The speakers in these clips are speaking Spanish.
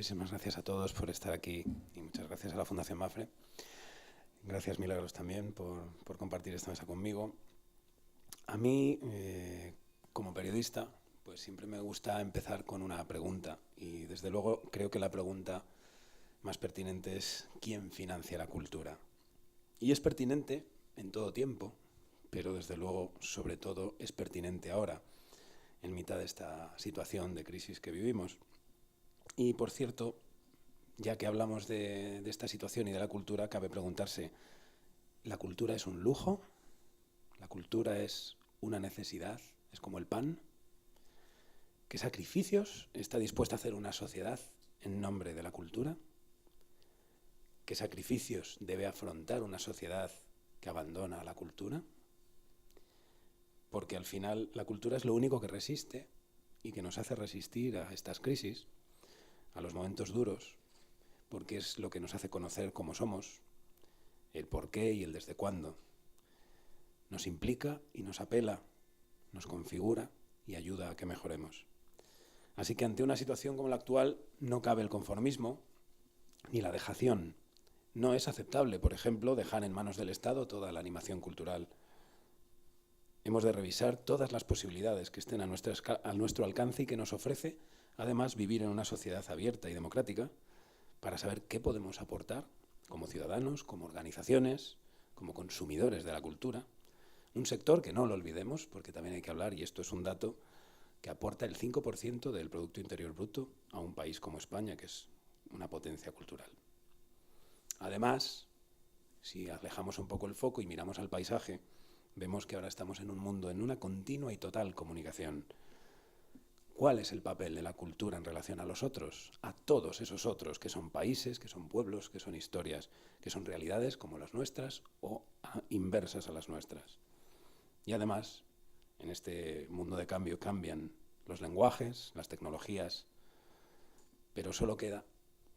Muchísimas gracias a todos por estar aquí y muchas gracias a la Fundación Mapfre. Gracias, Milagros, también por compartir esta mesa conmigo. A mí, como periodista, pues siempre me gusta empezar con una pregunta y desde luego creo que la pregunta más pertinente es ¿quién financia la cultura? Y es pertinente en todo tiempo, pero desde luego, sobre todo, es pertinente ahora, en mitad de esta situación de crisis que vivimos. Y, por cierto, ya que hablamos de esta situación y de la cultura, cabe preguntarse, ¿la cultura es un lujo? ¿La cultura es una necesidad? ¿Es como el pan? ¿Qué sacrificios está dispuesta a hacer una sociedad en nombre de la cultura? ¿Qué sacrificios debe afrontar una sociedad que abandona la cultura? Porque al final la cultura es lo único que resiste y que nos hace resistir a estas crisis, a los momentos duros, porque es lo que nos hace conocer cómo somos, el por qué y el desde cuándo. Nos implica y nos apela, nos configura y ayuda a que mejoremos. Así que ante una situación como la actual no cabe el conformismo ni la dejación. No es aceptable, por ejemplo, dejar en manos del Estado toda la animación cultural. Hemos de revisar todas las posibilidades que estén a nuestro alcance y que nos ofrece, además, vivir en una sociedad abierta y democrática para saber qué podemos aportar como ciudadanos, como organizaciones, como consumidores de la cultura. Un sector que no lo olvidemos, porque también hay que hablar, y esto es un dato, que aporta el 5% del Producto Interior Bruto a un país como España, que es una potencia cultural. Además, si alejamos un poco el foco y miramos al paisaje, vemos que ahora estamos en un mundo en una continua y total comunicación. ¿Cuál es el papel de la cultura en relación a los otros? A todos esos otros, que son países, que son pueblos, que son historias, que son realidades como las nuestras o inversas a las nuestras. Y además, en este mundo de cambio cambian los lenguajes, las tecnologías, pero solo queda,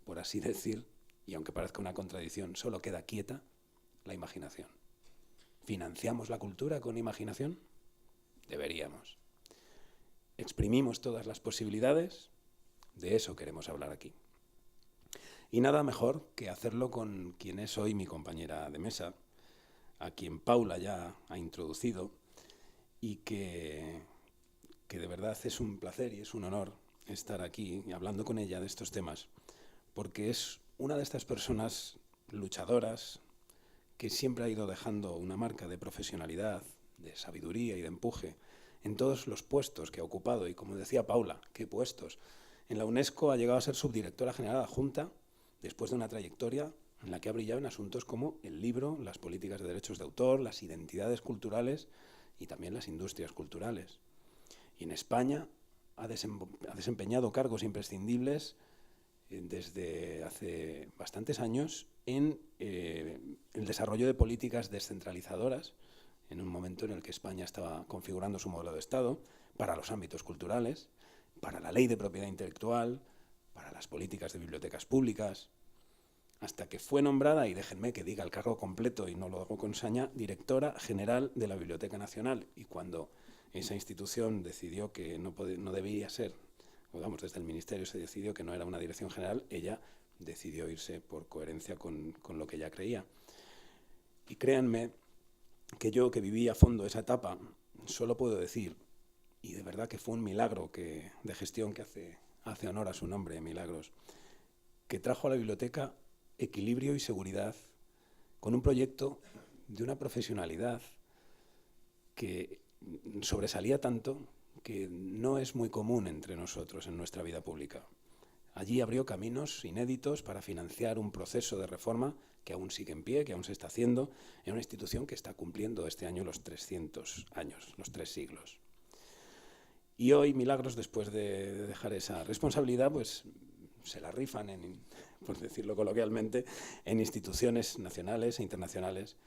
por así decir, y aunque parezca una contradicción, solo queda quieta la imaginación. ¿Financiamos la cultura con imaginación? Deberíamos. ¿Exprimimos todas las posibilidades? De eso queremos hablar aquí. Y nada mejor que hacerlo con quien es hoy mi compañera de mesa, a quien Paula ya ha introducido y que de verdad es un placer y es un honor estar aquí hablando con ella de estos temas, porque es una de estas personas luchadoras que siempre ha ido dejando una marca de profesionalidad, de sabiduría y de empuje en todos los puestos que ha ocupado. Y como decía Paula, ¿qué puestos? En la UNESCO ha llegado a ser subdirectora general adjunta después de una trayectoria en la que ha brillado en asuntos como el libro, las políticas de derechos de autor, las identidades culturales y también las industrias culturales. Y en España ha desempeñado cargos imprescindibles desde hace bastantes años en el desarrollo de políticas descentralizadoras, en un momento en el que España estaba configurando su modelo de Estado, para los ámbitos culturales, para la ley de propiedad intelectual, para las políticas de bibliotecas públicas, hasta que fue nombrada, y déjenme que diga el cargo completo y no lo hago con saña, directora general de la Biblioteca Nacional. Y cuando esa institución decidió que no debía ser, o vamos, desde el Ministerio se decidió que no era una dirección general, ella decidió irse por coherencia con lo que ella creía. Y créanme que yo, que viví a fondo esa etapa, solo puedo decir, y de verdad que fue un milagro de gestión que hace honor a su nombre, Milagros, que trajo a la biblioteca equilibrio y seguridad con un proyecto de una profesionalidad que sobresalía tanto que no es muy común entre nosotros en nuestra vida pública. Allí abrió caminos inéditos para financiar un proceso de reforma que aún sigue en pie, que aún se está haciendo, en una institución que está cumpliendo este año los 300 años, los 3 siglos. Y hoy, Milagros, después de dejar esa responsabilidad, pues se la rifan, por decirlo coloquialmente, en instituciones nacionales e internacionales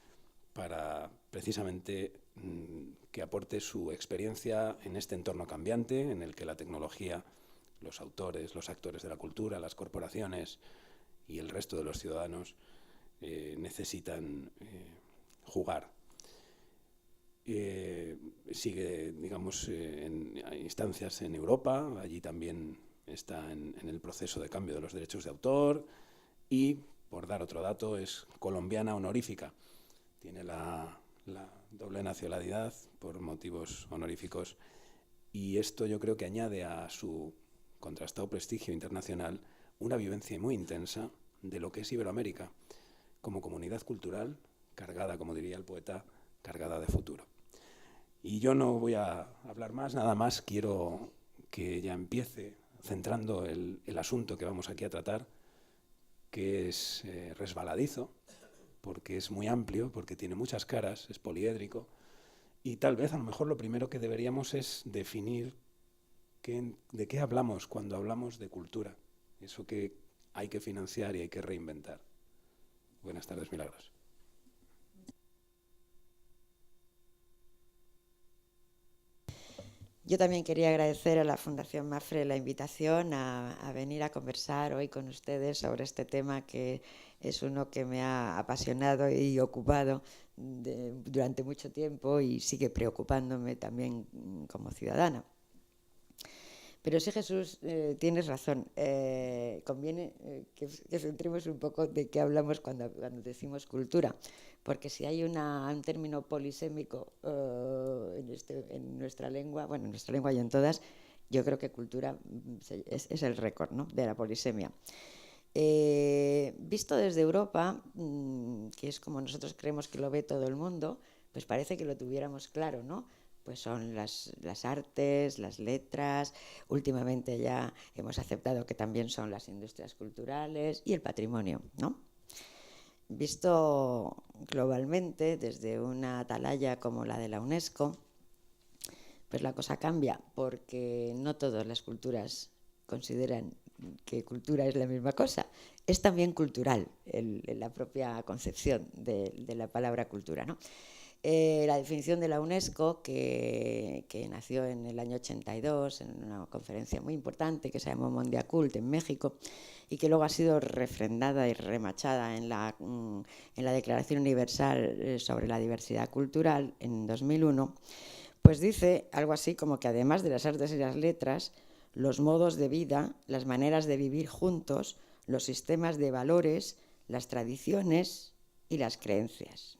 para precisamente que aporte su experiencia en este entorno cambiante en el que la tecnología, los autores, los actores de la cultura, las corporaciones y el resto de los ciudadanos necesitan jugar. Sigue, digamos, en instancias en Europa, allí también está en el proceso de cambio de los derechos de autor y, por dar otro dato, es colombiana honorífica. Tiene la doble nacionalidad por motivos honoríficos y esto yo creo que añade a su contrastado prestigio internacional una vivencia muy intensa de lo que es Iberoamérica como comunidad cultural cargada, como diría el poeta, cargada de futuro. Y yo no voy a hablar más, nada más quiero que ya empiece centrando el asunto que vamos aquí a tratar, que es resbaladizo, porque es muy amplio, porque tiene muchas caras, es poliédrico, y tal vez a lo mejor lo primero que deberíamos es definir de qué hablamos cuando hablamos de cultura, eso que hay que financiar y hay que reinventar. Buenas tardes, Milagros. Yo también quería agradecer a la Fundación MAPFRE la invitación a venir a conversar hoy con ustedes sobre este tema que es uno que me ha apasionado y ocupado durante mucho tiempo y sigue preocupándome también como ciudadana. Pero sí, Jesús, tienes razón. Conviene que centremos un poco de qué hablamos cuando decimos cultura. Porque si hay un término polisémico en nuestra lengua, bueno, en nuestra lengua y en todas, yo creo que cultura es el récord, ¿no?, de la polisemia. Visto desde Europa, que es como nosotros creemos que lo ve todo el mundo, pues parece que lo tuviéramos claro, ¿no? Pues son las artes, las letras, últimamente ya hemos aceptado que también son las industrias culturales y el patrimonio, ¿no? Visto globalmente, desde una atalaya como la de la UNESCO, pues la cosa cambia, porque no todas las culturas consideran que cultura es la misma cosa. Es también cultural la propia concepción de la palabra cultura, ¿no? La definición de la UNESCO, que nació en el año 82 en una conferencia muy importante que se llamó Mondiacult en México y que luego ha sido refrendada y remachada en la Declaración Universal sobre la Diversidad Cultural en 2001, pues dice algo así como que además de las artes y las letras, los modos de vida, las maneras de vivir juntos, los sistemas de valores, las tradiciones y las creencias.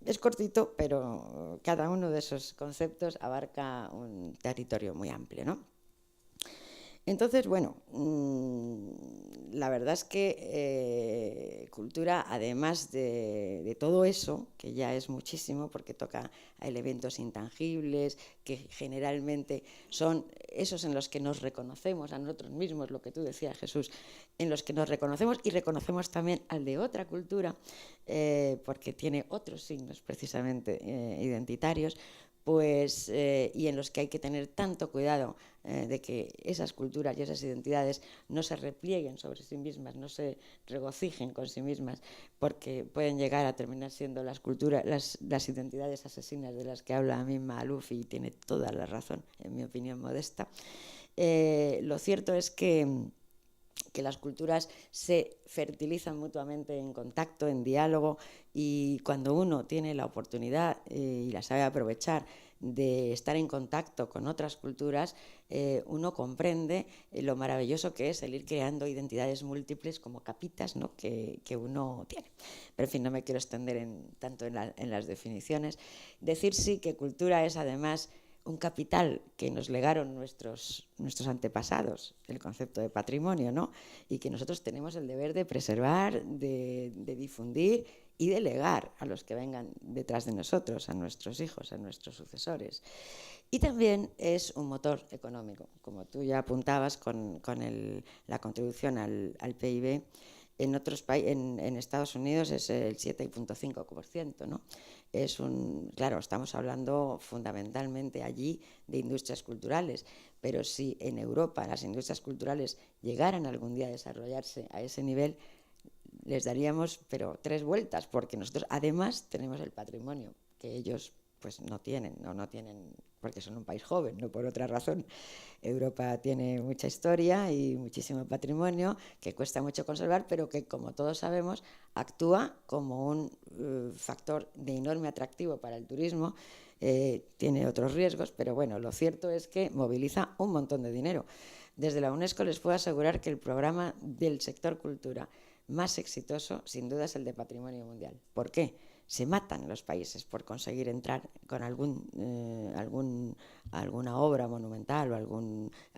Es cortito, pero cada uno de esos conceptos abarca un territorio muy amplio, ¿no? Entonces, bueno, la verdad es que cultura, además de todo eso, que ya es muchísimo porque toca a elementos intangibles, que generalmente son esos en los que nos reconocemos a nosotros mismos, lo que tú decías, Jesús, en los que nos reconocemos y reconocemos también al de otra cultura, porque tiene otros signos precisamente identitarios, pues, y en los que hay que tener tanto cuidado de que esas culturas y esas identidades no se replieguen sobre sí mismas, no se regocijen con sí mismas, porque pueden llegar a terminar siendo las culturas, las identidades asesinas de las que habla Amin Maalouf, y tiene toda la razón, en mi opinión modesta. Lo cierto es que las culturas se fertilizan mutuamente en contacto, en diálogo, y cuando uno tiene la oportunidad y la sabe aprovechar de estar en contacto con otras culturas, uno comprende lo maravilloso que es el ir creando identidades múltiples como capitas, ¿no?, que uno tiene. Pero en fin, no me quiero extender tanto en las definiciones. Decir sí que cultura es además un capital que nos legaron nuestros antepasados, el concepto de patrimonio, ¿no?, y que nosotros tenemos el deber de preservar, de difundir y de legar a los que vengan detrás de nosotros, a nuestros hijos, a nuestros sucesores. Y también es un motor económico, como tú ya apuntabas con la contribución al PIB. En otros países, en Estados Unidos es el 7,5%, ¿no? Claro, estamos hablando fundamentalmente allí de industrias culturales, pero si en Europa las industrias culturales llegaran algún día a desarrollarse a ese nivel, les daríamos, pero 3 vueltas, porque nosotros además tenemos el patrimonio que ellos pues no tienen, porque son un país joven, no por otra razón. Europa tiene mucha historia y muchísimo patrimonio que cuesta mucho conservar, pero que, como todos sabemos, actúa como un factor de enorme atractivo para el turismo. Tiene otros riesgos, pero bueno, lo cierto es que moviliza un montón de dinero. Desde la UNESCO les puedo asegurar que el programa del sector cultura más exitoso, sin duda, es el de Patrimonio Mundial. ¿Por qué? Se matan los países por conseguir entrar con alguna obra monumental o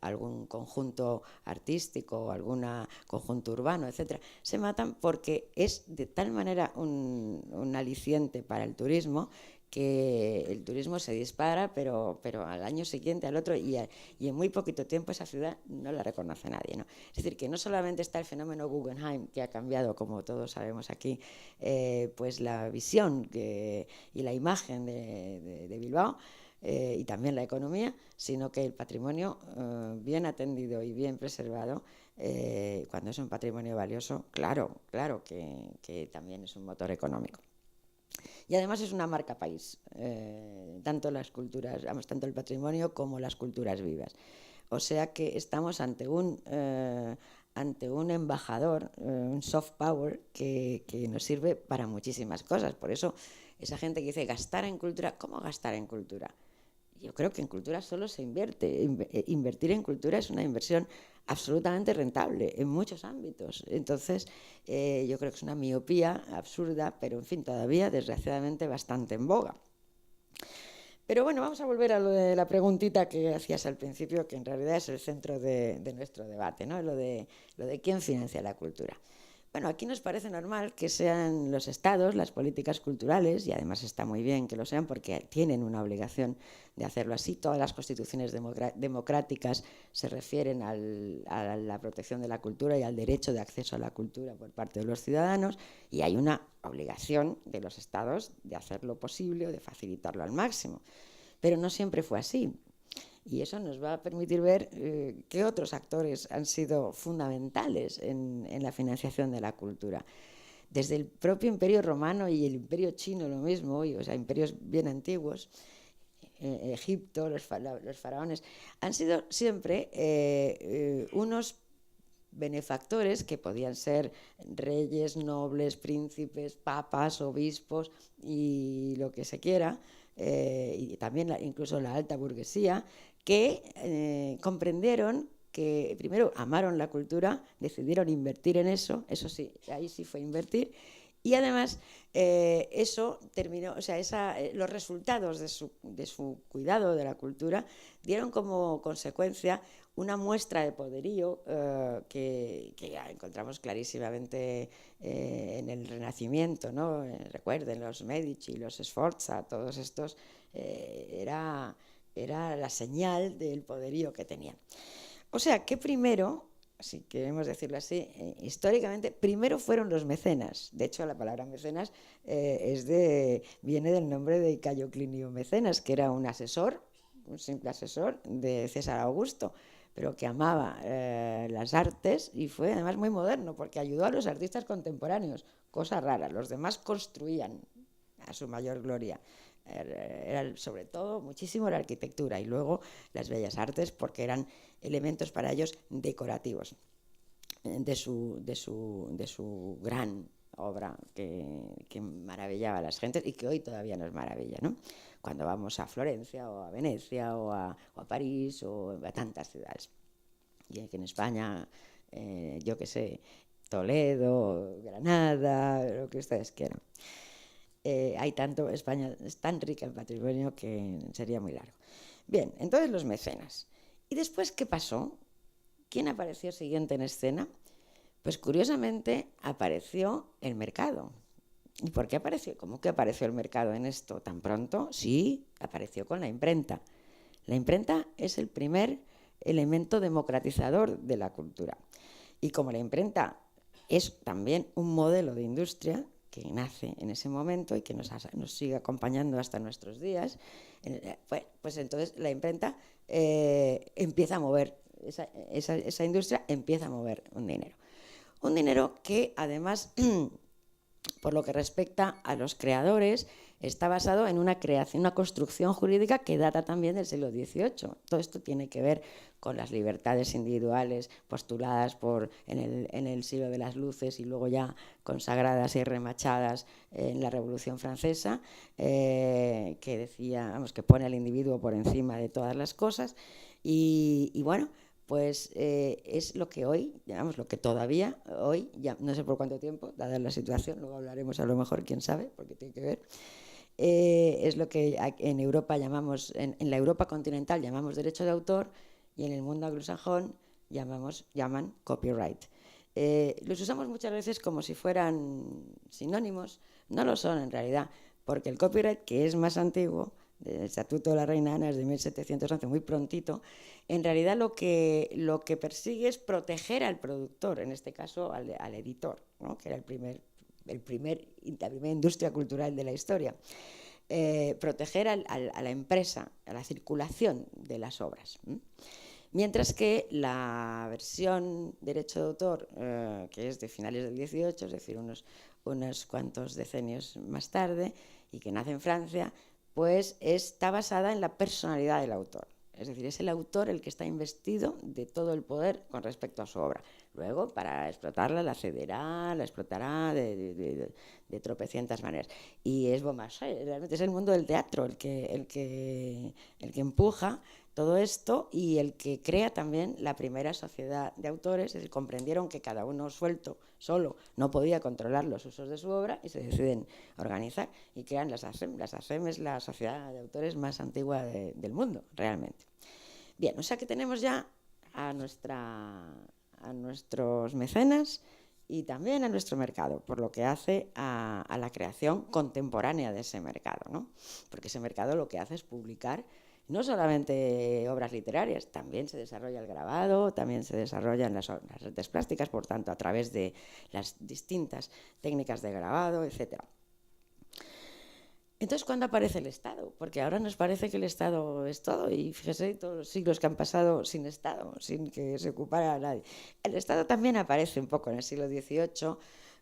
algún conjunto artístico o algún conjunto urbano, etc. Se matan porque es de tal manera un aliciente para el turismo que el turismo se dispara, pero al año siguiente, al otro, y en muy poquito tiempo esa ciudad no la reconoce nadie, ¿no? Es decir, que no solamente está el fenómeno Guggenheim, que ha cambiado, como todos sabemos aquí, pues la visión y la imagen de Bilbao, y también la economía, sino que el patrimonio bien atendido y bien preservado, cuando es un patrimonio valioso, claro que también es un motor económico. Y además es una marca país, tanto las culturas, tanto el patrimonio como las culturas vivas. O sea que estamos ante un embajador, un soft power que nos sirve para muchísimas cosas. Por eso esa gente que dice gastar en cultura, ¿cómo gastar en cultura? Yo creo que en cultura solo se invierte. Invertir en cultura es una inversión absolutamente rentable en muchos ámbitos. Entonces, yo creo que es una miopía absurda, pero en fin, todavía desgraciadamente bastante en boga. Pero bueno, vamos a volver a lo de la preguntita que hacías al principio, que en realidad es el centro de nuestro debate, ¿no? Lo de quién financia la cultura. Bueno, aquí nos parece normal que sean los estados, las políticas culturales, y además está muy bien que lo sean porque tienen una obligación de hacerlo así. Todas las constituciones democráticas se refieren a la protección de la cultura y al derecho de acceso a la cultura por parte de los ciudadanos, y hay una obligación de los estados de hacer lo posible o de facilitarlo al máximo. Pero no siempre fue así. Y eso nos va a permitir ver qué otros actores han sido fundamentales en la financiación de la cultura. Desde el propio Imperio Romano y el Imperio Chino lo mismo, o sea, imperios bien antiguos, Egipto, los faraones, han sido siempre unos benefactores que podían ser reyes, nobles, príncipes, papas, obispos y lo que se quiera, y también incluso la alta burguesía, que comprendieron que primero amaron la cultura, decidieron invertir en eso sí, ahí sí fue invertir, y además eso terminó, o sea, los resultados de su cuidado de la cultura dieron como consecuencia una muestra de poderío que encontramos clarísimamente en el Renacimiento, ¿no? Recuerden, los Medici, los Sforza, todos estos, era la señal del poderío que tenían. O sea que primero, si queremos decirlo así, históricamente, primero fueron los mecenas. De hecho, la palabra mecenas viene del nombre de Cayo Clinio Mecenas, que era un simple asesor de César Augusto, pero que amaba las artes y fue además muy moderno porque ayudó a los artistas contemporáneos, cosa rara. Los demás construían a su mayor gloria. Era sobre todo muchísimo la arquitectura y luego las bellas artes, porque eran elementos para ellos decorativos de su gran obra que maravillaba a las gentes y que hoy todavía nos maravilla, ¿no? Cuando vamos a Florencia o a Venecia o a París o a tantas ciudades. Y aquí en España, yo qué sé, Toledo, Granada, lo que ustedes quieran. España es tan rica en patrimonio que sería muy largo. Bien, entonces los mecenas. ¿Y después qué pasó? ¿Quién apareció siguiente en escena? Pues curiosamente apareció el mercado. ¿Y por qué apareció? ¿Cómo que apareció el mercado en esto tan pronto? Sí, apareció con la imprenta. La imprenta es el primer elemento democratizador de la cultura. Y como la imprenta es también un modelo de industria que nace en ese momento y que nos sigue acompañando hasta nuestros días, pues entonces la imprenta empieza a mover, esa industria empieza a mover un dinero. Un dinero que además, por lo que respecta a los creadores, está basado en una creación, una construcción jurídica que data también del siglo XVIII. Todo esto tiene que ver con las libertades individuales postuladas en el siglo de las luces y luego ya consagradas y remachadas en la Revolución Francesa, que decía, vamos, que pone al individuo por encima de todas las cosas. Y bueno, pues es lo que hoy, digamos, lo que todavía hoy, ya no sé por cuánto tiempo, dada la situación, luego hablaremos a lo mejor, quién sabe, porque tiene que ver, es lo que en Europa llamamos, en la Europa continental llamamos derecho de autor, y en el mundo anglosajón llaman copyright. Los usamos muchas veces como si fueran sinónimos, no lo son en realidad, porque el copyright, que es más antiguo, el Estatuto de la Reina Ana es de 1711, muy prontito, en realidad lo que persigue es proteger al productor, en este caso al editor, ¿no? Que era la primera industria cultural de la historia. Proteger a la empresa, a la circulación de las obras. Mientras que la versión derecho de autor, que es de finales del XVIII, es decir, unos cuantos decenios más tarde, y que nace en Francia, pues está basada en la personalidad del autor. Es decir, es el autor el que está investido de todo el poder con respecto a su obra. Luego, para explotarla, la cederá, la explotará de tropecientas maneras. Y es Beaumarchais, realmente es el mundo del teatro el que empuja todo esto y el que crea también la primera sociedad de autores. Es decir, comprendieron que cada uno suelto, solo, no podía controlar los usos de su obra y se deciden organizar y crean las ASEM. Las ASEM es la sociedad de autores más antigua del mundo, realmente. Bien, o sea que tenemos ya a nuestros mecenas y también a nuestro mercado, por lo que hace a la creación contemporánea de ese mercado, ¿no? Porque ese mercado lo que hace es publicar no solamente obras literarias, también se desarrolla el grabado, también se desarrollan las artes plásticas, por tanto, a través de las distintas técnicas de grabado, etc. Entonces, ¿cuándo aparece el Estado? Porque ahora nos parece que el Estado es todo, y fíjese todos los siglos que han pasado sin Estado, sin que se ocupara nadie. El Estado también aparece un poco en el siglo XVIII,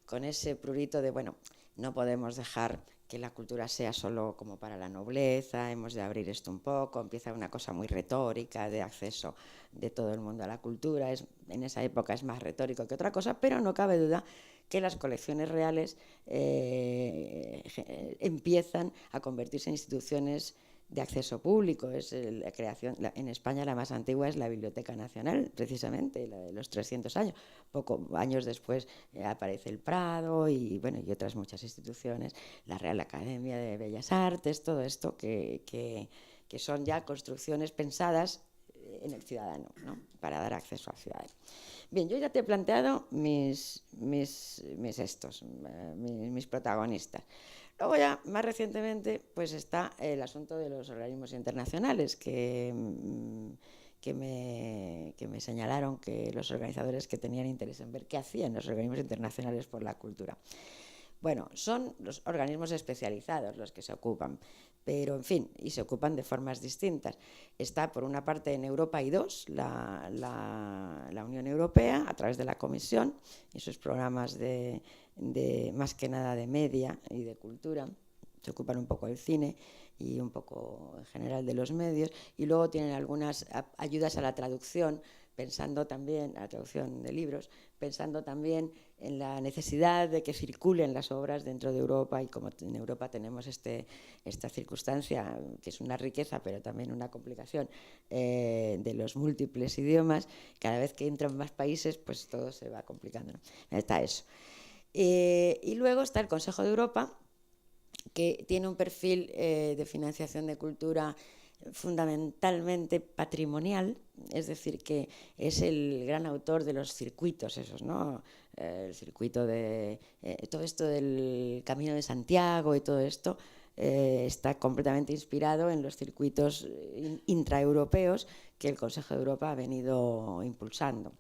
con ese prurito de, bueno, no podemos dejar que la cultura sea solo como para la nobleza, hemos de abrir esto un poco, empieza una cosa muy retórica de acceso de todo el mundo a la cultura, en esa época es más retórico que otra cosa, pero no cabe duda que las colecciones reales empiezan a convertirse en instituciones de acceso público. La creación, en España la más antigua es la Biblioteca Nacional, precisamente, la de los 300 años. Años después aparece el Prado y otras muchas instituciones, la Real Academia de Bellas Artes, todo esto que son ya construcciones pensadas en el ciudadano, ¿no? Para dar acceso al ciudadano. Bien, yo ya te he planteado mis protagonistas. Luego ya, más recientemente, pues está el asunto de los organismos internacionales que me señalaron que los organizadores que tenían interés en ver qué hacían los organismos internacionales por la cultura. Bueno, son los organismos especializados los que se ocupan, pero en fin, y se ocupan de formas distintas. Está por una parte en Europa hay dos, la Unión Europea a través de la Comisión y sus programas de más que nada de media y de cultura, se ocupan un poco del cine y un poco en general de los medios, y luego tienen algunas ayudas a la traducción, pensando también, a la traducción de libros, pensando también en la necesidad de que circulen las obras dentro de Europa, y como en Europa tenemos esta circunstancia, que es una riqueza pero también una complicación, de los múltiples idiomas, cada vez que entran más países pues todo se va complicando, ¿no? Está eso. Y luego está el Consejo de Europa, que tiene un perfil de financiación de cultura fundamentalmente patrimonial, es decir, que es el gran autor de los circuitos esos, ¿no? El circuito de todo esto del Camino de Santiago y todo esto está completamente inspirado en los circuitos intraeuropeos que el Consejo de Europa ha venido impulsando.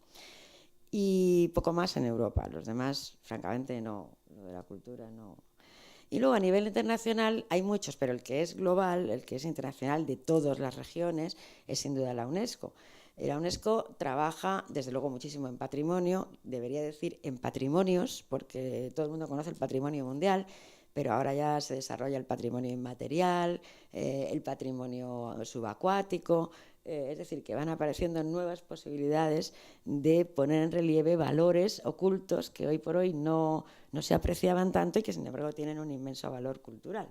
Y poco más en Europa, los demás, francamente, no, lo de la cultura no. Y luego a nivel internacional hay muchos, pero el que es global, el que es internacional de todas las regiones, es sin duda la UNESCO. La UNESCO trabaja, desde luego, muchísimo en patrimonio, debería decir en patrimonios, porque todo el mundo conoce el patrimonio mundial, pero ahora ya se desarrolla el patrimonio inmaterial, el patrimonio subacuático, es decir, que van apareciendo nuevas posibilidades de poner en relieve valores ocultos que hoy por hoy no se apreciaban tanto y que sin embargo tienen un inmenso valor cultural.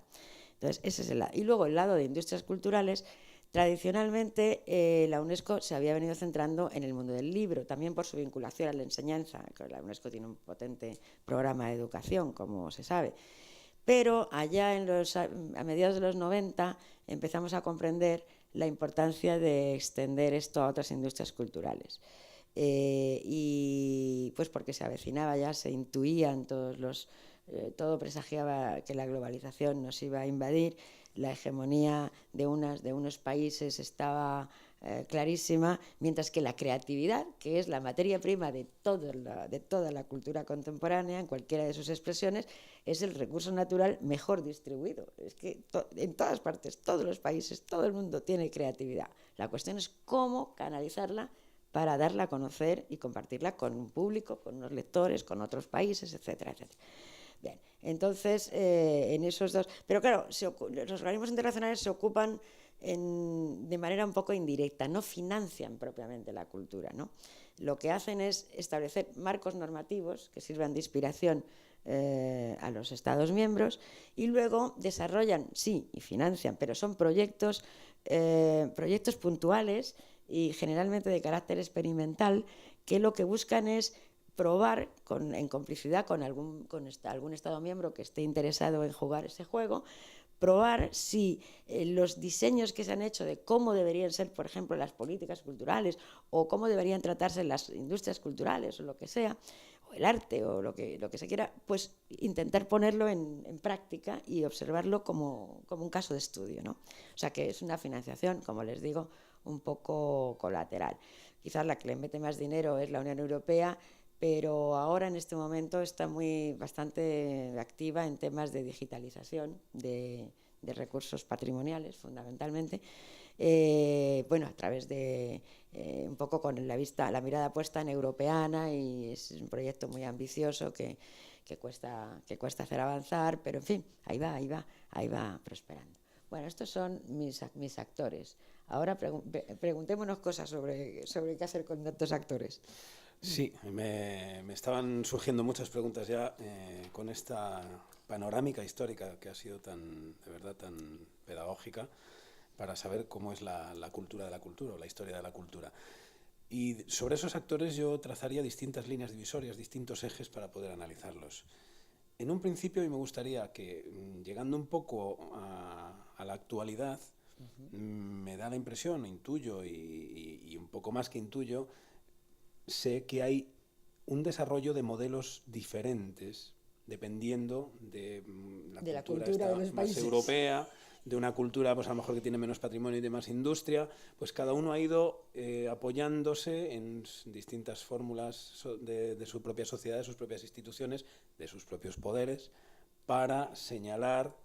Entonces, ese es el lado. Y luego el lado de industrias culturales. Tradicionalmente, la UNESCO se había venido centrando en el mundo del libro, también por su vinculación a la enseñanza, que la UNESCO tiene un potente programa de educación, como se sabe. Pero allá a mediados de los 90 empezamos a comprender la importancia de extender esto a otras industrias culturales. Y pues porque se avecinaba ya, se intuían todo presagiaba que la globalización nos iba a invadir, la hegemonía de unos países estaba clarísima, mientras que la creatividad, que es la materia prima de toda la cultura contemporánea, en cualquiera de sus expresiones, es el recurso natural mejor distribuido. Es que en todas partes, todos los países, todo el mundo tiene creatividad. La cuestión es cómo canalizarla para darla a conocer y compartirla con un público, con unos lectores, con otros países, etcétera, etcétera. Bien, entonces, en esos dos... Pero claro, los organismos internacionales se ocupan de manera un poco indirecta, no financian propiamente la cultura, ¿no? Lo que hacen es establecer marcos normativos que sirvan de inspiración a los Estados miembros y luego desarrollan, sí, y financian, pero son proyectos puntuales y generalmente de carácter experimental que lo que buscan es probar en complicidad con algún Estado miembro que esté interesado en jugar ese juego, probar si los diseños que se han hecho de cómo deberían ser, por ejemplo, las políticas culturales o cómo deberían tratarse las industrias culturales o lo que sea, o el arte o lo que se quiera, pues intentar ponerlo en práctica y observarlo como un caso de estudio, ¿no? O sea que es una financiación, como les digo, un poco colateral. Quizás la que le mete más dinero es la Unión Europea, pero ahora en este momento está bastante activa en temas de digitalización de recursos patrimoniales, fundamentalmente, bueno, a través de un poco con la mirada puesta en europeana, y es un proyecto muy ambicioso que cuesta hacer avanzar, pero en fin, ahí va prosperando. Bueno, estos son mis actores. Ahora preguntémonos cosas sobre qué hacer con tantos actores. Sí, me estaban surgiendo muchas preguntas ya con esta panorámica histórica que ha sido de verdad tan pedagógica para saber cómo es la cultura de la cultura o la historia de la cultura. Y sobre esos actores yo trazaría distintas líneas divisorias, distintos ejes para poder analizarlos. En un principio, y me gustaría que, llegando un poco a la actualidad, me da la impresión, intuyo y un poco más que intuyo, sé que hay un desarrollo de modelos diferentes dependiendo de la cultura de los más países europea, de una cultura pues a lo mejor que tiene menos patrimonio y de más industria, pues cada uno ha ido apoyándose en distintas fórmulas de su propia sociedad, de sus propias instituciones, de sus propios poderes, para señalar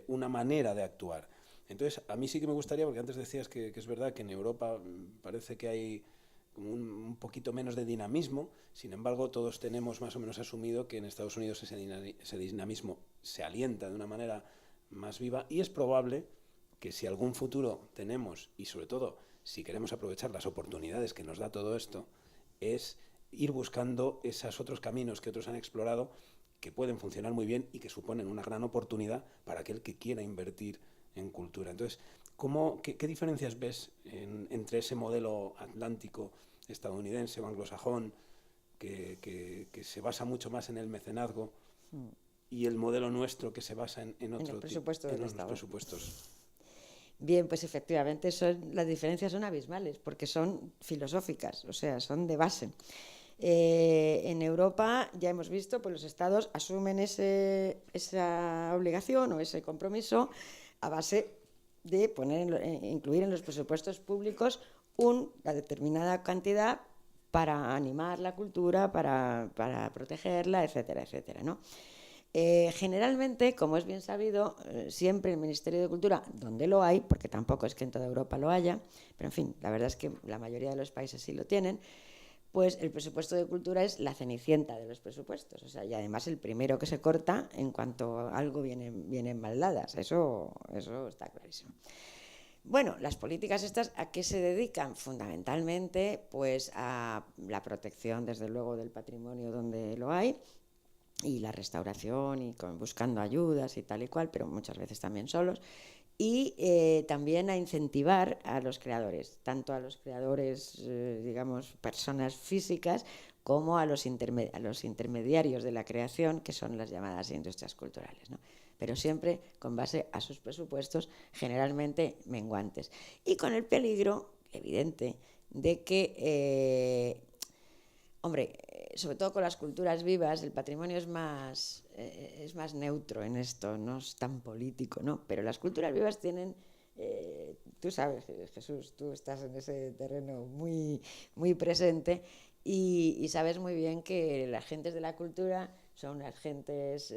una manera de actuar. Entonces, a mí sí que me gustaría, porque antes decías que es verdad que en Europa parece que hay como un poquito menos de dinamismo, sin embargo todos tenemos más o menos asumido que en Estados Unidos ese dinamismo se alienta de una manera más viva, y es probable que si algún futuro tenemos, y sobre todo si queremos aprovechar las oportunidades que nos da todo esto, es ir buscando esos otros caminos que otros han explorado, que pueden funcionar muy bien y que suponen una gran oportunidad para aquel que quiera invertir en cultura. Entonces, ¿qué diferencias ves entre ese modelo atlántico estadounidense o anglosajón que se basa mucho más en el mecenazgo y el modelo nuestro que se basa en los presupuestos? Bien, pues efectivamente las diferencias son abismales porque son filosóficas, o sea, son de base. En Europa ya hemos visto, pues los estados asumen esa obligación o ese compromiso a base de incluir en los presupuestos públicos una determinada cantidad para animar la cultura, para protegerla, etcétera, etcétera, ¿no? Generalmente, como es bien sabido, siempre el Ministerio de Cultura, donde lo hay, porque tampoco es que en toda Europa lo haya, pero en fin, la verdad es que la mayoría de los países sí lo tienen, pues el presupuesto de cultura es la cenicienta de los presupuestos. O sea, y además el primero que se corta en cuanto algo viene mal dadas. Eso está clarísimo. Bueno, las políticas estas, ¿a qué se dedican? Fundamentalmente, pues a la protección, desde luego, del patrimonio donde lo hay, y la restauración, y buscando ayudas y tal y cual, pero muchas veces también solos, y también a incentivar a los creadores, tanto a los creadores, digamos, personas físicas, como a los intermediarios de la creación, que son las llamadas industrias culturales, ¿no? Pero siempre con base a sus presupuestos generalmente menguantes. Y con el peligro evidente de que, sobre todo con las culturas vivas, el patrimonio es más neutro en esto, no es tan político, ¿no? Pero las culturas vivas tienen... tú sabes, Jesús, tú estás en ese terreno muy, muy presente y sabes muy bien que las gentes de la cultura son unas gentes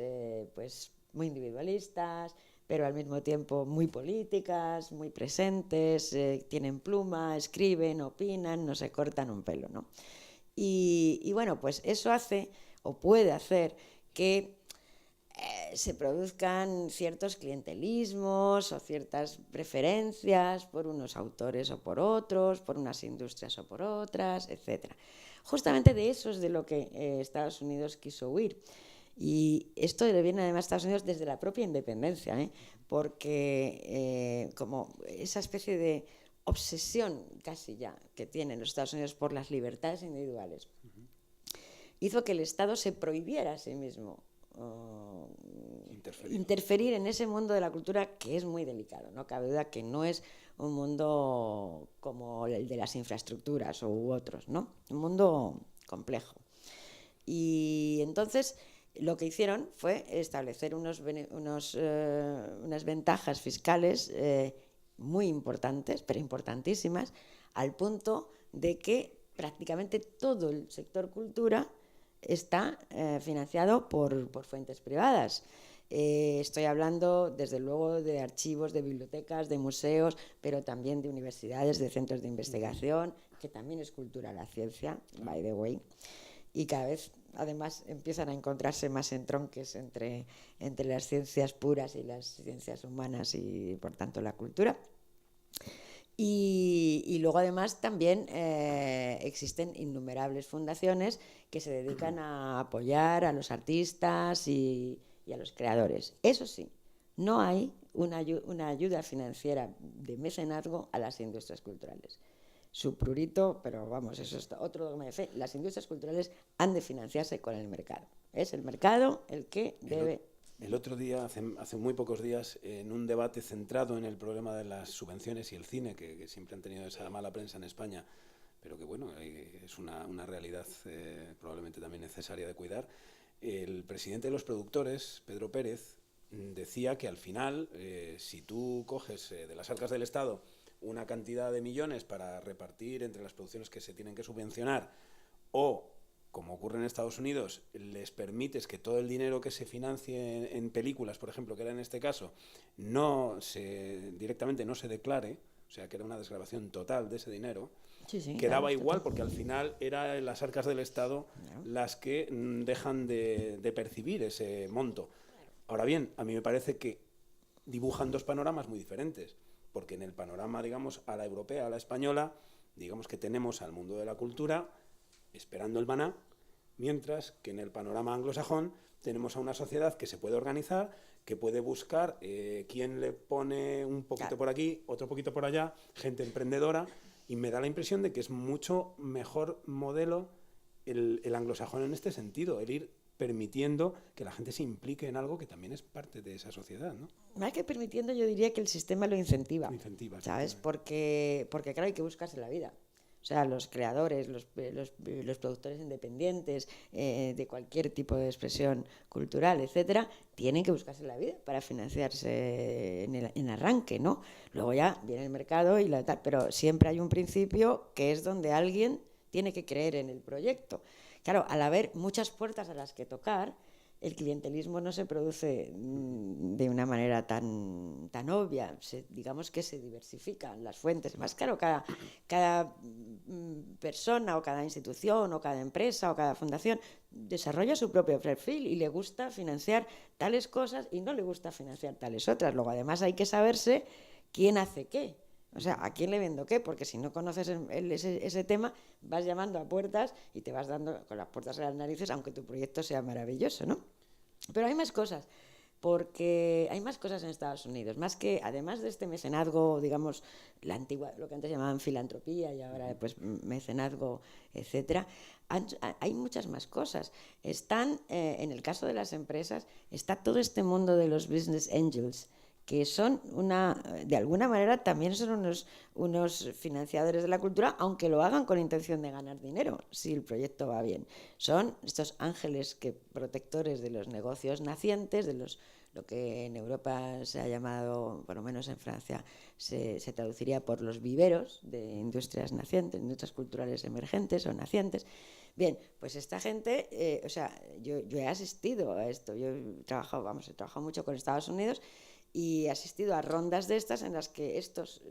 pues muy individualistas, pero al mismo tiempo muy políticas, muy presentes, tienen pluma, escriben, opinan, no se cortan un pelo, ¿no? Y bueno, pues eso hace o puede hacer que se produzcan ciertos clientelismos o ciertas preferencias por unos autores o por otros, por unas industrias o por otras, etc. Justamente de eso es de lo que Estados Unidos quiso huir. Y esto le viene además a Estados Unidos desde la propia independencia, porque como esa especie de obsesión casi ya que tienen los Estados Unidos por las libertades individuales hizo que el Estado se prohibiera a sí mismo interferir en ese mundo de la cultura, que es muy delicado. No cabe duda que no es un mundo como el de las infraestructuras u otros, ¿no? Un mundo complejo. Y entonces lo que hicieron fue establecer unas ventajas fiscales muy importantes, pero importantísimas, al punto de que prácticamente todo el sector cultura está financiado por fuentes privadas. Estoy hablando, desde luego, de archivos, de bibliotecas, de museos, pero también de universidades, de centros de investigación, que también es cultura la ciencia, by the way. Y cada vez, además, empiezan a encontrarse más entronques entre las ciencias puras y las ciencias humanas y, por tanto, la cultura. Y luego, además, también existen innumerables fundaciones que se dedican a apoyar a los artistas y a los creadores. Eso sí, no hay una ayuda financiera de mecenazgo a las industrias culturales. Su prurito, pero vamos, eso es otro dogma de fe. Las industrias culturales han de financiarse con el mercado. Es el mercado el que debe... El otro día, hace muy pocos días, en un debate centrado en el problema de las subvenciones y el cine, que siempre han tenido esa mala prensa en España, pero que bueno, es una realidad probablemente también necesaria de cuidar, el presidente de los productores, Pedro Pérez, decía que al final, si tú coges de las arcas del Estado una cantidad de millones para repartir entre las producciones que se tienen que subvencionar, o, como ocurre en Estados Unidos, les permites que todo el dinero que se financie en películas, por ejemplo, que era en este caso, directamente no se declare, o sea, que era una desgravación total de ese dinero, sí, quedaba igual, porque al final eran las arcas del Estado las que dejan de percibir ese monto. Ahora bien, a mí me parece que dibujan dos panoramas muy diferentes, porque en el panorama, digamos, a la europea, a la española, digamos que tenemos al mundo de la cultura esperando el maná, mientras que en el panorama anglosajón tenemos a una sociedad que se puede organizar, que puede buscar quién le pone un poquito por aquí, otro poquito por allá, gente emprendedora, y me da la impresión de que es mucho mejor modelo el anglosajón en este sentido, el ir permitiendo que la gente se implique en algo que también es parte de esa sociedad, ¿no? Más que permitiendo, yo diría que el sistema lo incentiva. ¿Sabes? Sí. Porque claro, hay que buscarse la vida. O sea, los creadores, los productores independientes de cualquier tipo de expresión cultural, etcétera, tienen que buscarse la vida para financiarse en arranque, ¿no? Luego ya viene el mercado y tal, pero siempre hay un principio que es donde alguien tiene que creer en el proyecto. Claro, al haber muchas puertas a las que tocar, el clientelismo no se produce de una manera tan obvia, digamos que se diversifican las fuentes. Además, claro, cada persona o cada institución o cada empresa o cada fundación desarrolla su propio perfil y le gusta financiar tales cosas y no le gusta financiar tales otras. Luego, además, hay que saberse quién hace qué. O sea, ¿a quién le vendo qué? Porque si no conoces ese tema, vas llamando a puertas y te vas dando con las puertas en las narices, aunque tu proyecto sea maravilloso, ¿no? Pero hay más cosas, porque hay más cosas en Estados Unidos, más que, además de este mecenazgo, digamos, la antigua, lo que antes llamaban filantropía y ahora pues mecenazgo, etcétera, hay muchas más cosas. Están, en el caso de las empresas, está todo este mundo de los business angels, que son de alguna manera también son unos financiadores de la cultura, aunque lo hagan con intención de ganar dinero, si el proyecto va bien. Son estos ángeles protectores de los negocios nacientes, lo que en Europa se ha llamado, por lo menos en Francia, se traduciría por los viveros de industrias nacientes, industrias culturales emergentes o nacientes. Bien, pues esta gente, o sea, yo he asistido a esto, yo he trabajado mucho con Estados Unidos y he asistido a rondas de estas en las que estos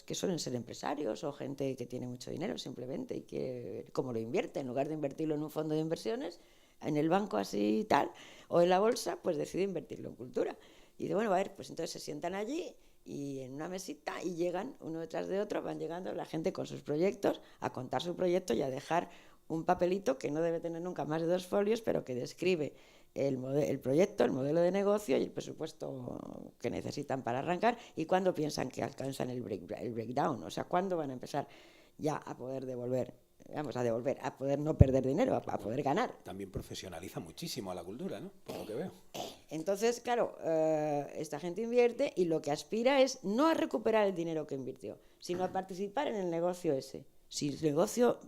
que suelen ser empresarios o gente que tiene mucho dinero simplemente y que como lo invierte, en lugar de invertirlo en un fondo de inversiones, en el banco así y tal, o en la bolsa, pues decide invertirlo en cultura. Y dice, bueno, a ver, pues entonces se sientan allí y en una mesita y llegan uno detrás de otro, van llegando la gente con sus proyectos a contar su proyecto y a dejar un papelito que no debe tener nunca más de 2 folios, pero que describe el proyecto, el modelo de negocio y el presupuesto que necesitan para arrancar y cuándo piensan que alcanzan el breakdown, o sea, cuándo van a empezar ya a poder a poder no perder dinero, a poder ganar. También profesionaliza muchísimo a la cultura, ¿no? Por lo que veo. Entonces, claro, esta gente invierte y lo que aspira es no a recuperar el dinero que invirtió, sino a participar en el negocio ese. Si el negocio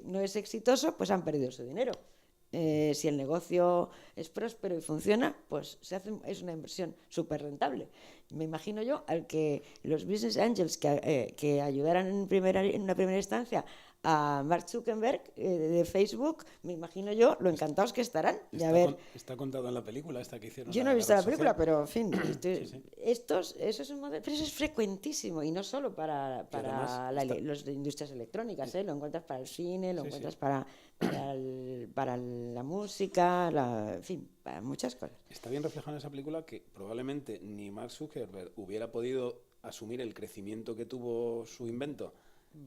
no es exitoso, pues han perdido su dinero. Si el negocio es próspero y funciona, pues es una inversión súper rentable. Me imagino yo al que los business angels que ayudaran en una primera instancia a Mark Zuckerberg de Facebook, me imagino yo lo encantados que estarán de haber... Está contado en la película esta que hicieron. Yo no he visto la película, pero en fin, sí. eso es un modelo, pero eso es frecuentísimo y no solo para las industrias electrónicas, lo encuentras para el cine, lo encuentras para la música, en fin, para muchas cosas. Está bien reflejado en esa película que probablemente ni Mark Zuckerberg hubiera podido asumir el crecimiento que tuvo su invento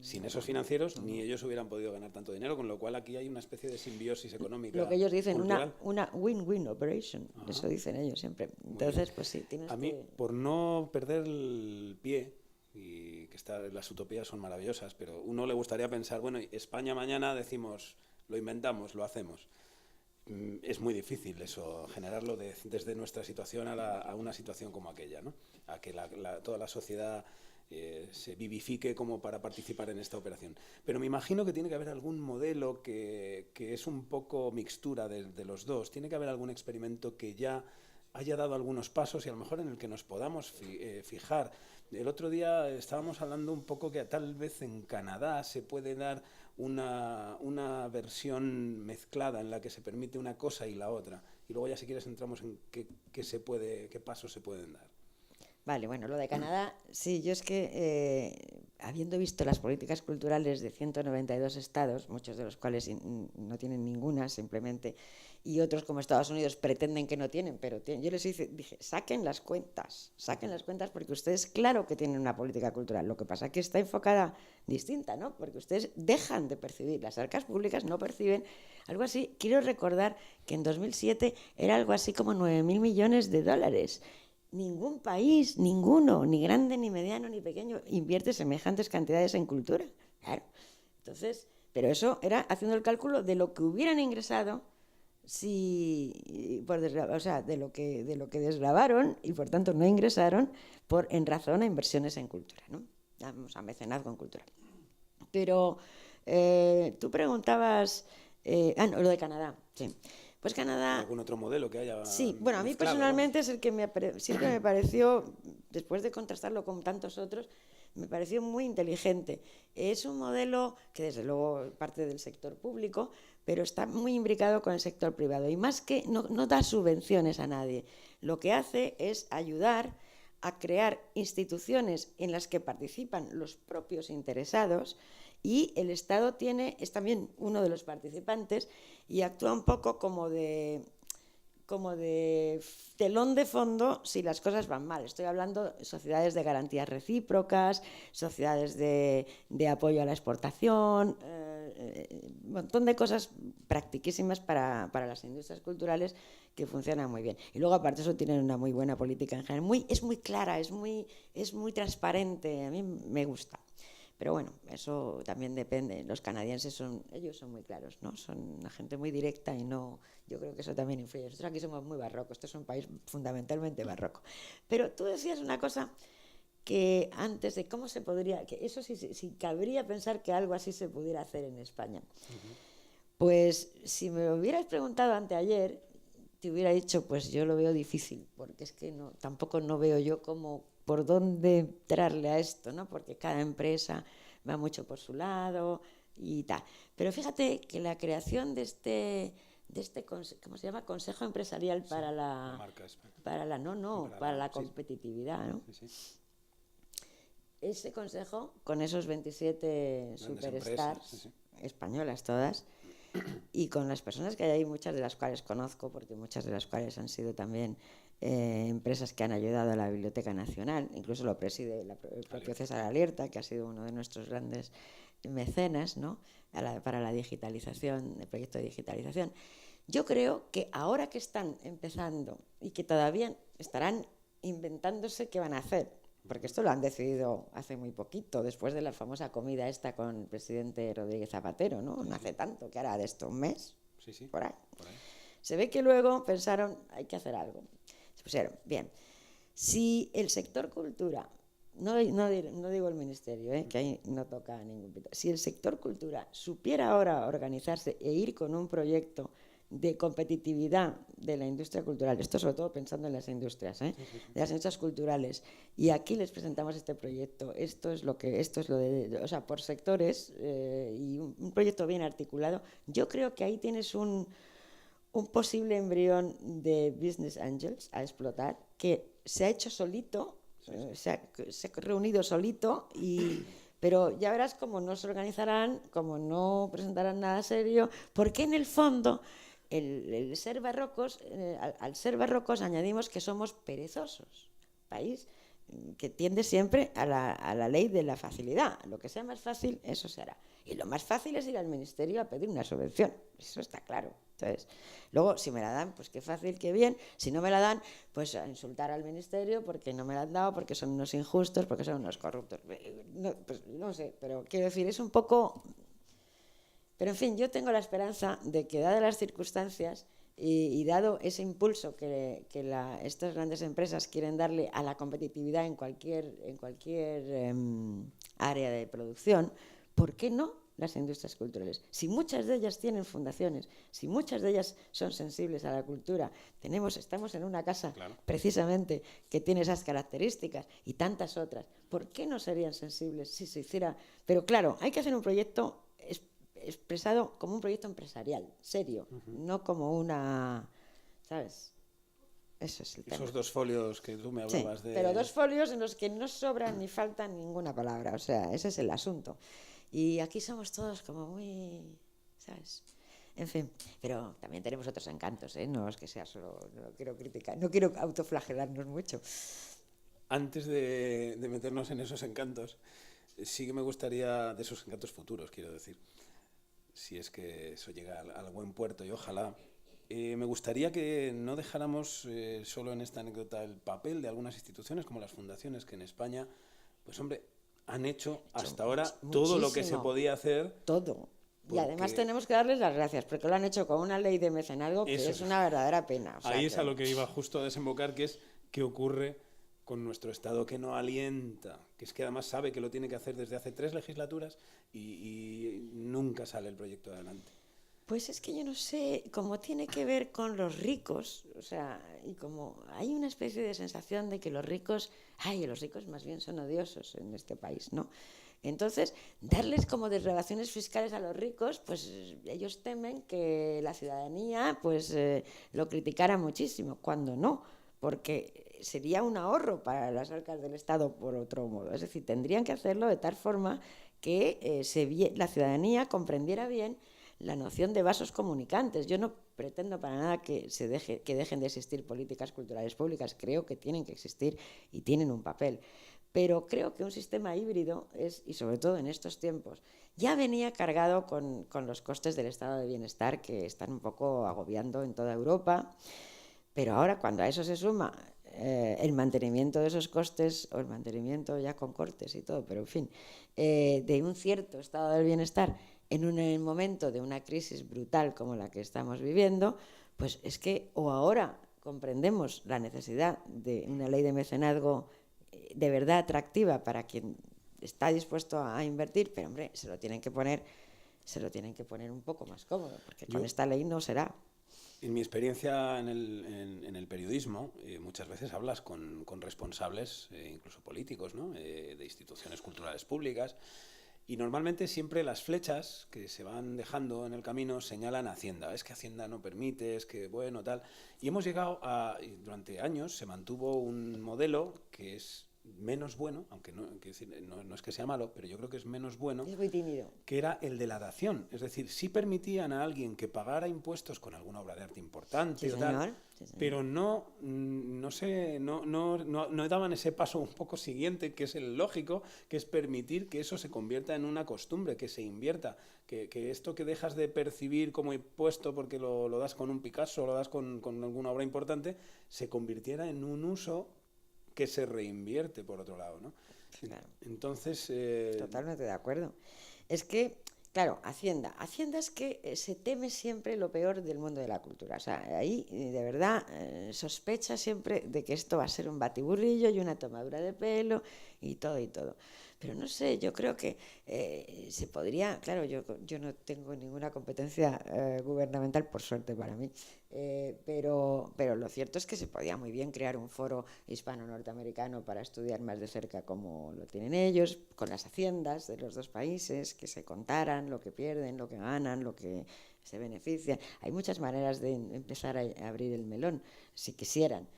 sin esos financieros, ni ellos hubieran podido ganar tanto dinero, con lo cual aquí hay una especie de simbiosis económica. Lo que ellos dicen, cultural. una win-win operation. Ajá. Eso dicen ellos siempre. Entonces, pues sí, tienes a mí, por no perder el pie, y que las utopías son maravillosas, pero uno le gustaría pensar, bueno, España mañana decimos, lo inventamos, lo hacemos. Es muy difícil eso, generarlo desde nuestra situación a una situación como aquella, ¿no? A que toda la sociedad se vivifique como para participar en esta operación. Pero me imagino que tiene que haber algún modelo que es un poco mixtura de los dos. Tiene que haber algún experimento que ya haya dado algunos pasos y a lo mejor en el que nos podamos fijar. El otro día estábamos hablando un poco que tal vez en Canadá se puede dar una versión mezclada en la que se permite una cosa y la otra. Y luego ya si quieres entramos en qué pasos se pueden dar. Vale, bueno, lo de Canadá, sí, yo es que habiendo visto las políticas culturales de 192 estados, muchos de los cuales no tienen ninguna simplemente, y otros como Estados Unidos pretenden que no tienen, pero yo les dije, saquen las cuentas porque ustedes claro que tienen una política cultural, lo que pasa es que está enfocada distinta, ¿no? Porque ustedes dejan de percibir, las arcas públicas no perciben algo así. Quiero recordar que en 2007 era algo así como 9.000 millones de dólares. Ningún país, ninguno, ni grande, ni mediano, ni pequeño, invierte semejantes cantidades en cultura. Claro. Entonces, pero eso era haciendo el cálculo de lo que hubieran ingresado de lo que desgravaron y por tanto no ingresaron en razón a inversiones en cultura, ¿no? Vamos, a mecenazgo en cultura. Pero tú preguntabas, no, lo de Canadá, sí. Pues Canadá... ¿Algún otro modelo que haya Sí, bueno, a mí mezclado, personalmente es el que siempre me pareció, después de contrastarlo con tantos otros, me pareció muy inteligente. Es un modelo que desde luego parte del sector público, pero está muy imbricado con el sector privado. Y más que no da subvenciones a nadie, lo que hace es ayudar a crear instituciones en las que participan los propios interesados, y el Estado es también uno de los participantes y actúa un poco como de telón de fondo si las cosas van mal. Estoy hablando de sociedades de garantías recíprocas, sociedades de apoyo a la exportación, un montón de cosas practiquísimas para las industrias culturales que funcionan muy bien. Y luego, aparte, eso tienen una muy buena política en general. Es muy clara, es muy transparente. A mí me gusta. Pero bueno, eso también depende. Los canadienses ellos son muy claros, ¿no? Son una gente muy directa y yo creo que eso también influye. Nosotros aquí somos muy barrocos, esto es un país fundamentalmente barroco. Pero tú decías una cosa que antes de cómo se podría, que eso sí cabría pensar que algo así se pudiera hacer en España. Pues si me lo hubieras preguntado anteayer, te hubiera dicho, pues yo lo veo difícil, porque es que tampoco no veo yo por dónde entrarle a esto, ¿no? Porque cada empresa va mucho por su lado y tal. Pero fíjate que la creación de este ¿cómo se llama? Consejo Empresarial para la competitividad, ¿no? Sí, sí. Ese consejo, con esos 27 superstars españolas todas, y con las personas que hay ahí, muchas de las cuales conozco, porque muchas de las cuales han sido también empresas que han ayudado a la Biblioteca Nacional, incluso lo preside el propio César Alierta, que ha sido uno de nuestros grandes mecenas, ¿no? Para la digitalización, el proyecto de digitalización. Yo creo que ahora que están empezando y que todavía estarán inventándose qué van a hacer, porque esto lo han decidido hace muy poquito, después de la famosa comida esta con el presidente Rodríguez Zapatero, ¿no? No hace tanto, que hará de esto un mes, por ahí. Se ve que luego pensaron, hay que hacer algo. Se pusieron, bien, si el sector cultura, no digo el ministerio, que ahí no toca ningún pito, si el sector cultura supiera ahora organizarse e ir con un proyecto de competitividad de la industria cultural, esto sobre todo pensando en las industrias, de las industrias culturales, y aquí les presentamos este proyecto, esto es lo de, o sea, por sectores, y un proyecto bien articulado, yo creo que ahí tienes un posible embrión de business angels a explotar, que se ha hecho solito, se ha reunido solito, pero ya verás cómo no se organizarán, cómo no presentarán nada serio, porque en el fondo al ser barrocos añadimos que somos perezosos, país que tiende siempre a la ley de la facilidad. Lo que sea más fácil, eso se hará. Y lo más fácil es ir al ministerio a pedir una subvención, eso está claro. Entonces, luego, si me la dan, pues qué fácil, qué bien. Si no me la dan, pues a insultar al ministerio porque no me la han dado, porque son unos injustos, porque son unos corruptos. Pues no sé, pero quiero decir, es un poco... Pero en fin, yo tengo la esperanza de que, dadas las circunstancias y dado ese impulso que estas grandes empresas quieren darle a la competitividad en cualquier área de producción, ¿por qué no las industrias culturales? Si muchas de ellas tienen fundaciones, si muchas de ellas son sensibles a la cultura, estamos en una casa precisamente que tiene esas características y tantas otras, ¿por qué no serían sensibles si se hiciera? Pero claro, hay que hacer un proyecto expresado como un proyecto empresarial, serio, no como una, ¿sabes? Eso es el tema. Esos 2 folios que tú me hablabas de... Pero 2 folios en los que no sobra ni falta ninguna palabra, o sea, ese es el asunto. Y aquí somos todos como muy, ¿sabes? En fin, pero también tenemos otros encantos, no es que sea solo, no quiero criticar, no quiero autoflagelarnos mucho. Antes de meternos en esos encantos, sí que me gustaría, de esos encantos futuros, quiero decir, si es que eso llega al buen puerto, y ojalá, me gustaría que no dejáramos solo en esta anécdota el papel de algunas instituciones como las fundaciones, que en España, pues hombre, han hecho hasta ahora todo lo que se podía hacer. Todo. Y además tenemos que darles las gracias, porque lo han hecho con una ley de mecenazgo que es una verdadera pena. O sea, ahí es a lo que iba justo a desembocar, que es qué ocurre con nuestro Estado, que no alienta, que es que además sabe que lo tiene que hacer desde hace 3 legislaturas y nunca sale el proyecto adelante. Pues es que yo no sé, como tiene que ver con los ricos, o sea, y como hay una especie de sensación de que los ricos más bien son odiosos en este país, ¿no? Entonces, darles como desgravaciones fiscales a los ricos, pues ellos temen que la ciudadanía pues lo criticara muchísimo, cuando no, porque sería un ahorro para las arcas del Estado por otro modo. Es decir, tendrían que hacerlo de tal forma que la ciudadanía comprendiera bien la noción de vasos comunicantes. Yo no pretendo para nada que dejen de existir políticas culturales públicas. Creo que tienen que existir y tienen un papel. Pero creo que un sistema híbrido es, y sobre todo en estos tiempos, ya venía cargado con los costes del estado de bienestar que están un poco agobiando en toda Europa. Pero ahora, cuando a eso se suma el mantenimiento de esos costes, o el mantenimiento ya con cortes y todo, pero en fin, de un cierto estado del bienestar en un momento de una crisis brutal como la que estamos viviendo, pues es que o ahora comprendemos la necesidad de una ley de mecenazgo de verdad atractiva para quien está dispuesto a invertir, pero hombre, se lo tienen que poner un poco más cómodo, porque con esta ley no será. En mi experiencia en el periodismo, muchas veces hablas con responsables, incluso políticos, ¿no? De instituciones culturales públicas, y normalmente siempre las flechas que se van dejando en el camino señalan a Hacienda. Es que Hacienda no permite, es que bueno, tal. Y hemos llegado durante años se mantuvo un modelo que es menos bueno, aunque no es que sea malo, pero yo creo que es menos bueno, es muy tímido, que era el de la dación. Es decir, sí permitían a alguien que pagara impuestos con alguna obra de arte importante, sí, o tal, señor. Sí, señor. pero no daban ese paso un poco siguiente, que es el lógico, que es permitir que eso se convierta en una costumbre, que se invierta, que esto que dejas de percibir como impuesto porque lo das con un Picasso, lo das con alguna obra importante, se convirtiera en un uso que se reinvierte por otro lado, ¿no? Claro. Entonces... Totalmente de acuerdo. Es que, claro, Hacienda es que se teme siempre lo peor del mundo de la cultura. O sea, ahí de verdad sospecha siempre de que esto va a ser un batiburrillo y una tomadura de pelo y todo y todo. Pero no sé, yo creo que se podría, claro, yo no tengo ninguna competencia gubernamental, por suerte para mí, pero lo cierto es que se podía muy bien crear un foro hispano-norteamericano para estudiar más de cerca cómo lo tienen ellos, con las haciendas de los dos países, que se contaran lo que pierden, lo que ganan, lo que se benefician. Hay muchas maneras de empezar a abrir el melón, si quisieran.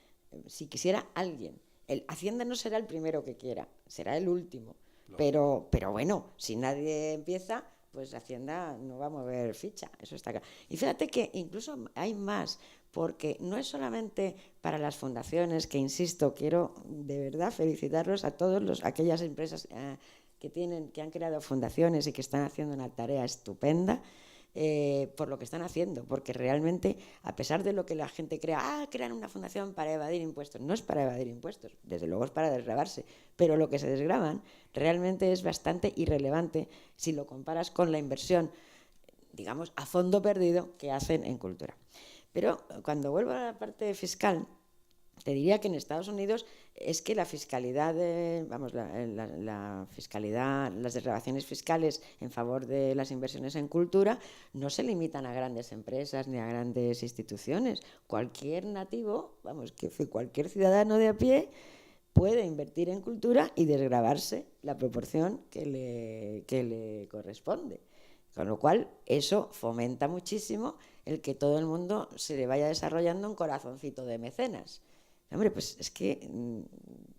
Si quisiera alguien. Hacienda no será el primero que quiera, será el último. Pero bueno, si nadie empieza, pues Hacienda no va a mover ficha, eso está claro. Y fíjate que incluso hay más, porque no es solamente para las fundaciones, que insisto, quiero de verdad felicitarlos a todas aquellas empresas que han creado fundaciones y que están haciendo una tarea estupenda, por lo que están haciendo, porque realmente, a pesar de lo que la gente crea, crean una fundación para evadir impuestos, no es para evadir impuestos, desde luego es para desgravarse, pero lo que se desgravan realmente es bastante irrelevante si lo comparas con la inversión, digamos, a fondo perdido que hacen en cultura. Pero cuando vuelvo a la parte fiscal, te diría que en Estados Unidos es que la fiscalidad, la fiscalidad, las desgravaciones fiscales en favor de las inversiones en cultura no se limitan a grandes empresas ni a grandes instituciones. Cualquier nativo, cualquier ciudadano de a pie puede invertir en cultura y desgravarse la proporción que le corresponde. Con lo cual, eso fomenta muchísimo el que todo el mundo se le vaya desarrollando un corazoncito de mecenas. Hombre, pues es que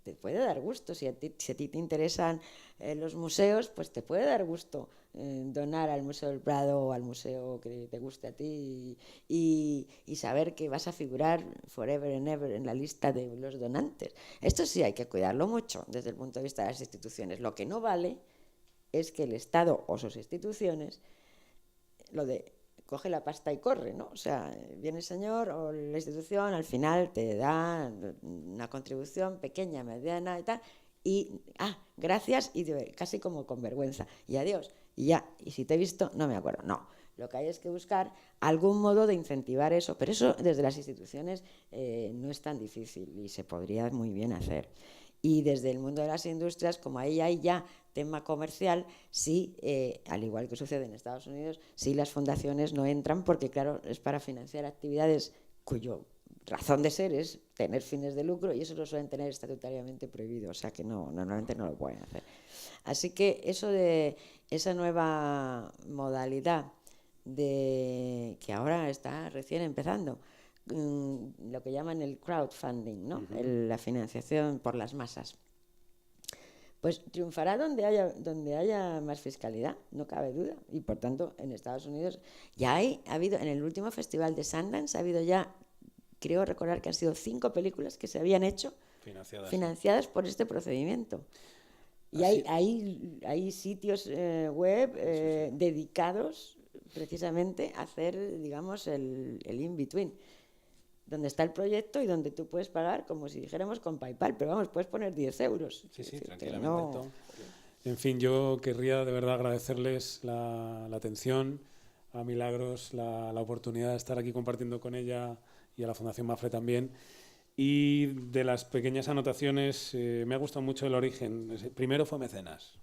te puede dar gusto. Si a ti te interesan los museos, pues te puede dar gusto donar al Museo del Prado o al museo que te guste a ti y saber que vas a figurar forever and ever en la lista de los donantes. Esto sí hay que cuidarlo mucho desde el punto de vista de las instituciones. Lo que no vale es que el Estado o sus instituciones, lo de coge la pasta y corre, ¿no? O sea, viene el señor o la institución, al final te da una contribución pequeña, mediana y tal, y gracias, y casi como con vergüenza, y adiós, y ya, y si te he visto, no me acuerdo. No, lo que hay es que buscar algún modo de incentivar eso, pero eso desde las instituciones no es tan difícil y se podría muy bien hacer. Y desde el mundo de las industrias, como ahí hay ya tema comercial, sí, al igual que sucede en Estados Unidos, sí las fundaciones no entran porque, claro, es para financiar actividades cuyo razón de ser es tener fines de lucro, y eso lo suelen tener estatutariamente prohibido, o sea que no, normalmente no lo pueden hacer. Así que eso de esa nueva modalidad de que ahora está recién empezando, lo que llaman el crowdfunding, ¿no? La financiación por las masas, pues triunfará donde haya más fiscalidad, no cabe duda. Y por tanto, en Estados Unidos ya ha habido, en el último festival de Sundance, ha habido ya, creo recordar que han sido 5 películas que se habían hecho financiadas por este procedimiento. Y hay sitios web dedicados precisamente a hacer, digamos, el in-between, donde está el proyecto y donde tú puedes pagar como si dijéramos con PayPal, pero vamos, puedes poner 10 euros. Sí, tranquilamente. No. En fin, yo querría de verdad agradecerles la atención, a Milagros la oportunidad de estar aquí compartiendo con ella y a la Fundación Mapfre también. Y de las pequeñas anotaciones, me ha gustado mucho el origen. Primero fue mecenas,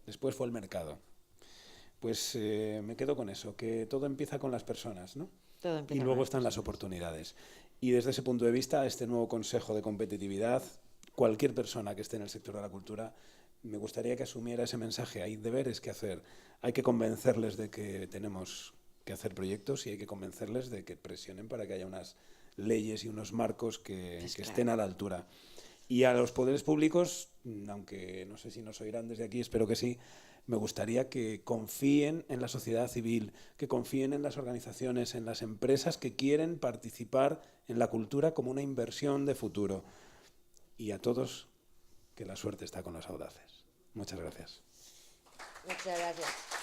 después fue el mercado. Pues me quedo con eso, que todo empieza con las personas, ¿no? Y luego están las oportunidades. Y desde ese punto de vista, este nuevo Consejo de Competitividad, cualquier persona que esté en el sector de la cultura, me gustaría que asumiera ese mensaje. Hay deberes que hacer, hay que convencerles de que tenemos que hacer proyectos y hay que convencerles de que presionen para que haya unas leyes y unos marcos que estén a la altura. Y a los poderes públicos, aunque no sé si nos oirán desde aquí, espero que sí, me gustaría que confíen en la sociedad civil, que confíen en las organizaciones, en las empresas que quieren participar en la cultura como una inversión de futuro. Y a todos, que la suerte está con los audaces. Muchas gracias. Muchas gracias.